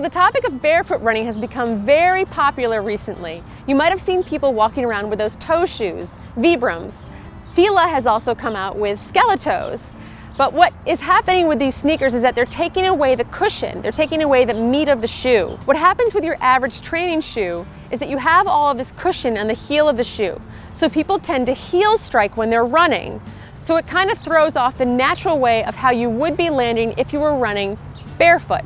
So the topic of barefoot running has become very popular recently. You might have seen people walking around with those toe shoes, Vibrams. Fila has also come out with Skeletoes. But what is happening with these sneakers is that they're taking away the cushion, they're taking away the meat of the shoe. What happens with your average training shoe is that you have all of this cushion on the heel of the shoe. So people tend to heel strike when they're running. So it kind of throws off the natural way of how you would be landing if you were running barefoot.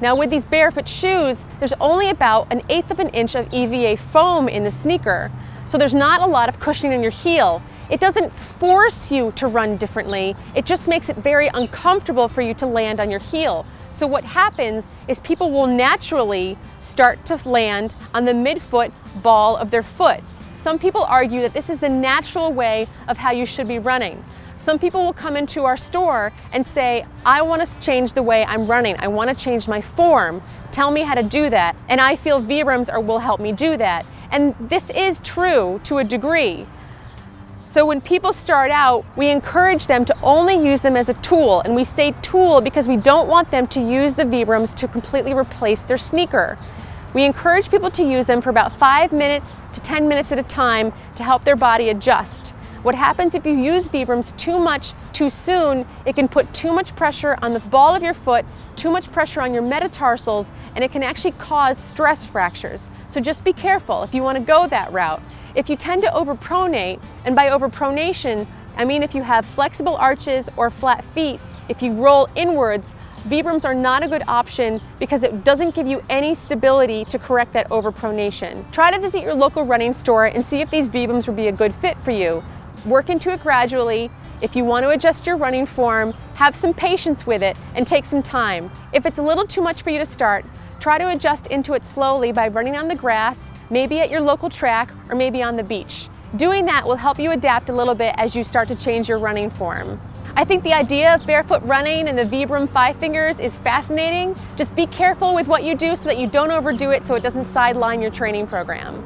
Now with these barefoot shoes, there's only about 1/8 of an inch of EVA foam in the sneaker. So there's not a lot of cushioning on your heel. It doesn't force you to run differently, it just makes it very uncomfortable for you to land on your heel. So what happens is people will naturally start to land on the midfoot ball of their foot. Some people argue that this is the natural way of how you should be running. Some people will come into our store and say, I want to change the way I'm running, I want to change my form, tell me how to do that, and I feel Vibrams will help me do that. And this is true to a degree. So when people start out, we encourage them to only use them as a tool, and we say tool because we don't want them to use the Vibrams to completely replace their sneaker. We encourage people to use them for about 5 minutes to 10 minutes at a time to help their body adjust. What happens if you use Vibrams too much too soon, it can put too much pressure on the ball of your foot, too much pressure on your metatarsals, and it can actually cause stress fractures. So just be careful if you want to go that route. If you tend to overpronate, and by overpronation, I mean if you have flexible arches or flat feet, if you roll inwards, Vibrams are not a good option because it doesn't give you any stability to correct that overpronation. Try to visit your local running store and see if these Vibrams would be a good fit for you. Work into it gradually. If you want to adjust your running form, have some patience with it and take some time. If it's a little too much for you to start, try to adjust into it slowly by running on the grass, maybe at your local track, or maybe on the beach. Doing that will help you adapt a little bit as you start to change your running form. I think the idea of barefoot running and the Vibram 5 fingers is fascinating. Just be careful with what you do so that you don't overdo it so it doesn't sideline your training program.